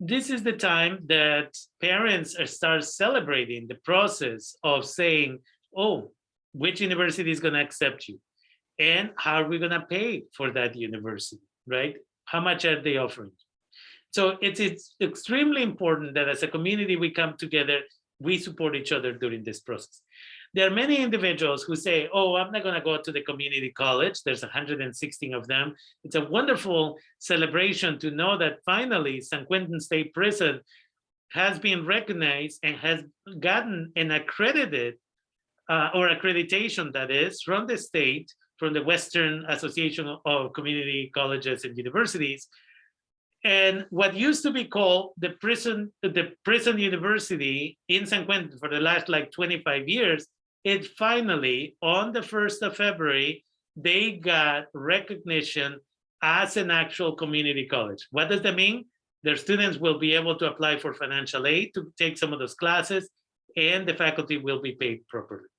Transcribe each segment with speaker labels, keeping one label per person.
Speaker 1: this is the time that parents start celebrating the process of saying, oh, which university is going to accept you? And how are we going to pay for that university, right? How much are they offering? So it's extremely important that as a community, we come together, we support each other during this process. There are many individuals who say, oh, I'm not going to go to the community college. There's 116 of them. It's a wonderful celebration to know that finally San Quentin State Prison has been recognized and has gotten an accredited or accreditation, that is, from the state, from the Western Association of Community Colleges and Universities. And what used to be called the prison university in San Quentin for the last like 25 years, it finally, on the 1st of February, they got recognition as an actual community college. What does that mean? Their students will be able to apply for financial aid to take some of those classes, and the faculty will be paid properly.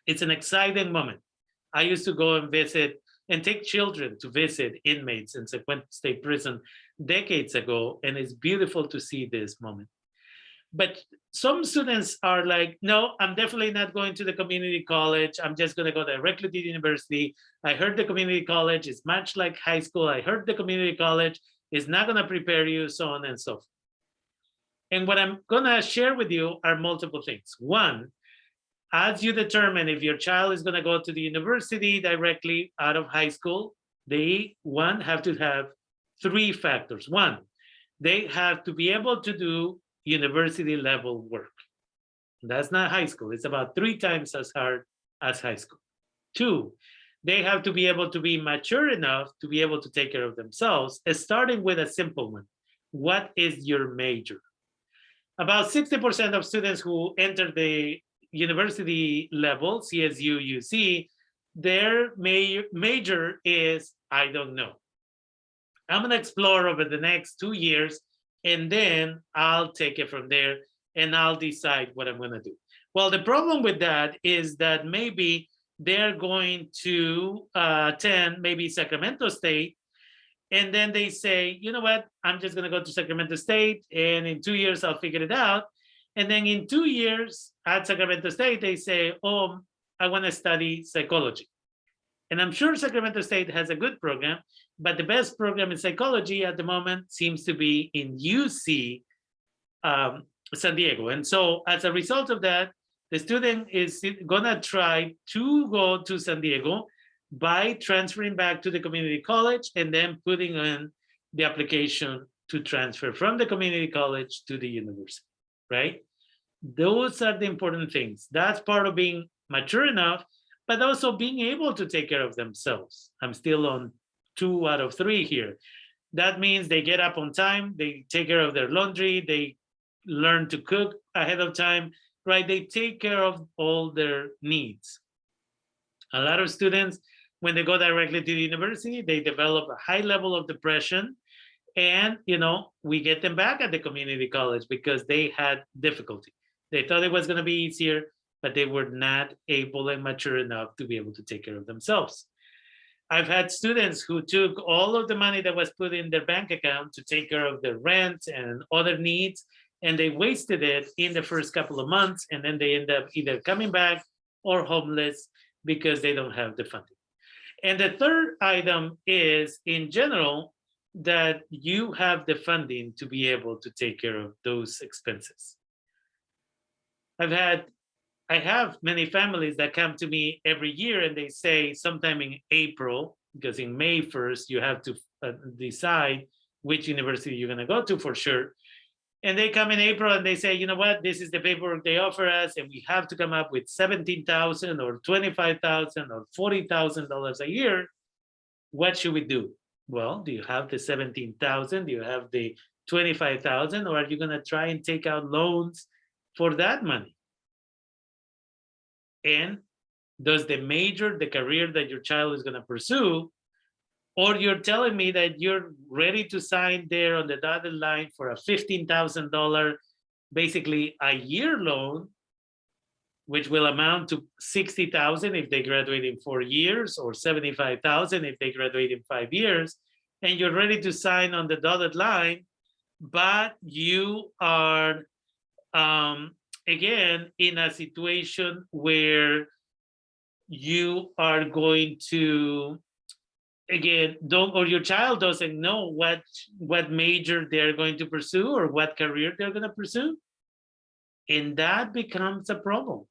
Speaker 1: It's an exciting moment. I used to go and visit and take children to visit inmates in San Quentin State Prison decades ago, and it's beautiful to see this moment. But some students are like, no, I'm definitely not going to the community college. I'm just going to go directly to the university. I heard the community college is much like high school. I heard the community college is not going to prepare you, so on and so forth. And what I'm going to share with you are multiple things. One, as you determine if your child is going to go to the university directly out of high school, they, one, have to have three factors. One, they have to be able to do university level work. That's not high school. It's about 3 times as hard as high school. Two, they have to be able to be mature enough to be able to take care of themselves, starting with a simple one. What is your major? About 60% of students who enter the university level, CSU, UC, their major is, I don't know. I'm going to explore over the next 2 years, and then I'll take it from there, and I'll decide what I'm going to do. Well, the problem with that is that maybe they're going to attend maybe Sacramento State, and then they say, you know what, I'm just going to go to Sacramento State, and in 2 years, I'll figure it out. And then in 2 years at Sacramento State, they say, oh, I want to study psychology. And I'm sure Sacramento State has a good program, but the best program in psychology at the moment seems to be in UC San Diego. And so as a result of that, the student is going to try to go to San Diego by transferring back to the community college and then putting in the application to transfer from the community college to the university, right? Those are the important things. That's part of being mature enough, but also being able to take care of themselves. I'm still on 2 out of 3 here. That means they get up on time, they take care of their laundry, they learn to cook ahead of time, right? They take care of all their needs. A lot of students, when they go directly to the university, they develop a high level of depression. And, you know, we get them back at the community college because they had difficulty. They thought it was going to be easier, but they were not able and mature enough to be able to take care of themselves. I've had students who took all of the money that was put in their bank account to take care of their rent and other needs, and they wasted it in the first couple of months, and then they end up either coming back or homeless because they don't have the funding. And the third item is, in general, that you have the funding to be able to take care of those expenses. I have many families that come to me every year and they say sometime in April, because in May 1st, you have to decide which university you're going to go to for sure. And they come in April and they say, you know what, this is the paperwork they offer us, and we have to come up with $17,000 or $25,000 or $40,000 a year. What should we do? Well, do you have the 17,000? Do you have the 25,000? Or are you going to try and take out loans for that money? And does the major, the career that your child is going to pursue, or you're telling me that you're ready to sign there on the dotted line for a $15,000, basically a year loan, which will amount to $60,000 if they graduate in 4 years, or $75,000 if they graduate in 5 years, and you're ready to sign on the dotted line but you are, um, again, in a situation where you are going to, again, don't, or your child doesn't know what major they're going to pursue or what career they're going to pursue, and that becomes a problem.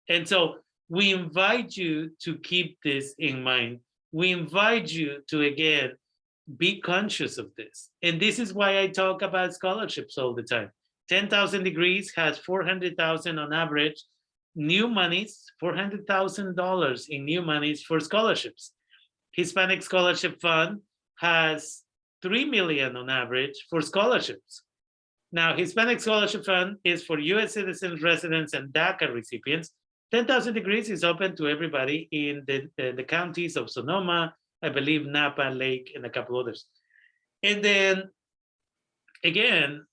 Speaker 1: And so we invite you to keep this in mind. We invite you to, again, be conscious of this. And this is why I talk about scholarships all the time. 10,000 Degrees has 400,000 on average new monies, $400,000 in new monies for scholarships. Hispanic Scholarship Fund has 3 million on average for scholarships. Now, Hispanic Scholarship Fund is for US citizens, residents, and DACA recipients. 10,000 Degrees is open to everybody in the counties of Sonoma, I believe Napa, Lake, and a couple others. And then, again,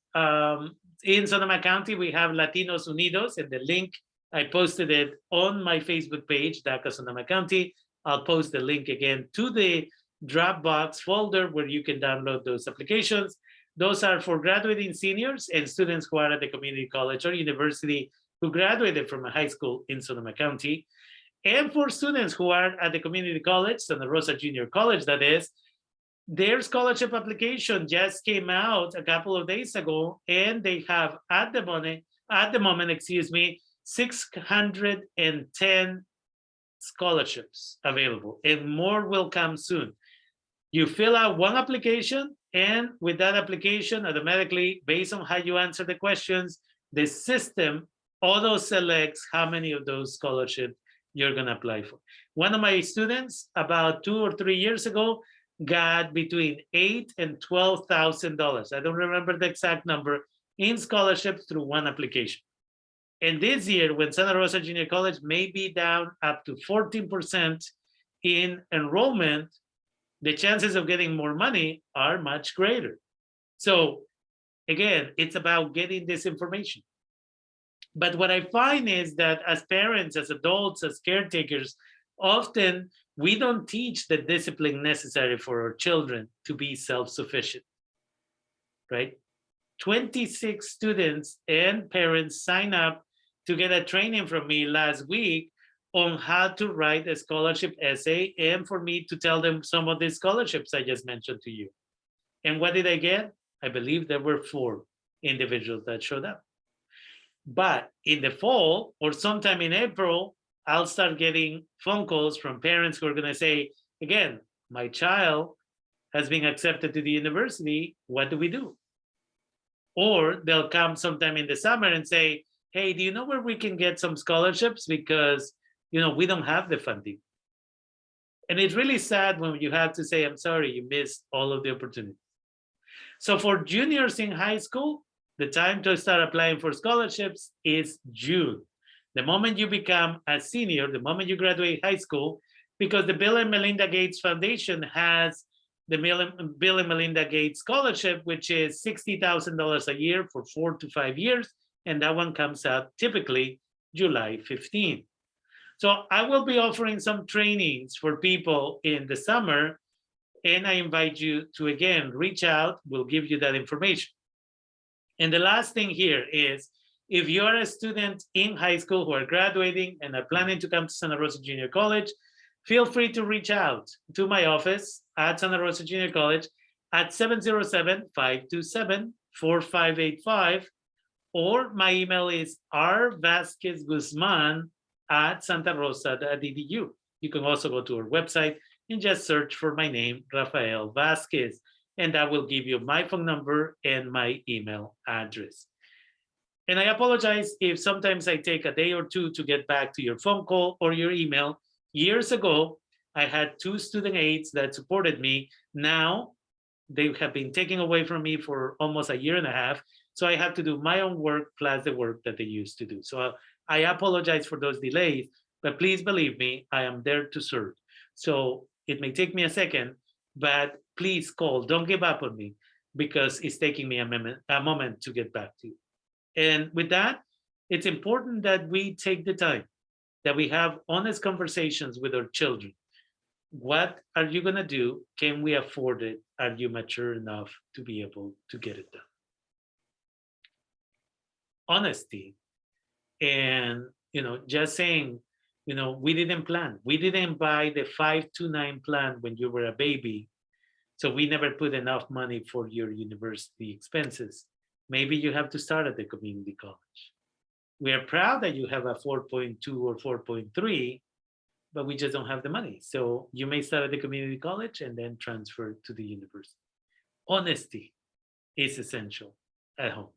Speaker 1: in Sonoma County, we have Latinos Unidos, and the link, I posted it on my Facebook page, DACA Sonoma County. I'll post the link again to the Dropbox folder where you can download those applications. Those are for graduating seniors and students who are at the community college or university who graduated from a high school in Sonoma County. And for students who are at the community college, Santa Rosa Junior College, that is, their scholarship application just came out a couple of days ago, and they have at the moment, 610 scholarships available, and more will come soon. You fill out one application, and with that application, automatically, based on how you answer the questions, the system auto selects how many of those scholarships you're going to apply for. One of my students, about 2 or 3 years ago, got between $8,000 and $12,000. I don't remember the exact number in scholarships through one application. And this year, when Santa Rosa Junior College may be down up to 14% in enrollment, the chances of getting more money are much greater. So again, it's about getting this information. But what I find is that as parents, as adults, as caretakers, often we don't teach the discipline necessary for our children to be self-sufficient, right? 26 students and parents sign up to get a training from me last week on how to write a scholarship essay, and for me to tell them some of the scholarships I just mentioned to you. And what did I get? I believe there were 4 individuals that showed up. But in the fall or sometime in April, I'll start getting phone calls from parents who are going to say, again, my child has been accepted to the university. What do we do? Or they'll come sometime in the summer and say, hey, do you know where we can get some scholarships? Because, we don't have the funding. And it's really sad when you have to say, I'm sorry, you missed all of the opportunities. So for juniors in high school, the time to start applying for scholarships is June. The moment you become a senior, the moment you graduate high school, because the Bill and Melinda Gates Foundation has the Bill and Melinda Gates Scholarship, which is $60,000 a year for 4 to 5 years. And that one comes out typically July 15. So I will be offering some trainings for people in the summer, and I invite you to, again, reach out. We'll give you that information. And the last thing here is, if you're a student in high school who are graduating and are planning to come to Santa Rosa Junior College, feel free to reach out to my office at Santa Rosa Junior College at 707-527-4585, or my email is rvasquezguzman@santarosa.edu. You can also go to our website and just search for my name, Rafael Vasquez, and that will give you my phone number and my email address. And I apologize if sometimes I take a day or two to get back to your phone call or your email. Years ago, I had 2 student aides that supported me. Now, they have been taken away from me for almost a year and a half. So I have to do my own work plus the work that they used to do. So I apologize for those delays, but please believe me, I am there to serve. So it may take me a second, but please call. Don't give up on me, because it's taking me a moment to get back to you. And with that, it's important that we take the time, that we have honest conversations with our children. What are you going to do? Can we afford it? Are you mature enough to be able to get it done? Honesty. And just saying, we didn't plan, we didn't buy the 529 plan when you were a baby, so we never put enough money for your university expenses. Maybe you have to start at the community college. We are proud that you have a 4.2 or 4.3, but we just don't have the money, so you may start at the community college and then transfer to the university. Honesty is essential at home.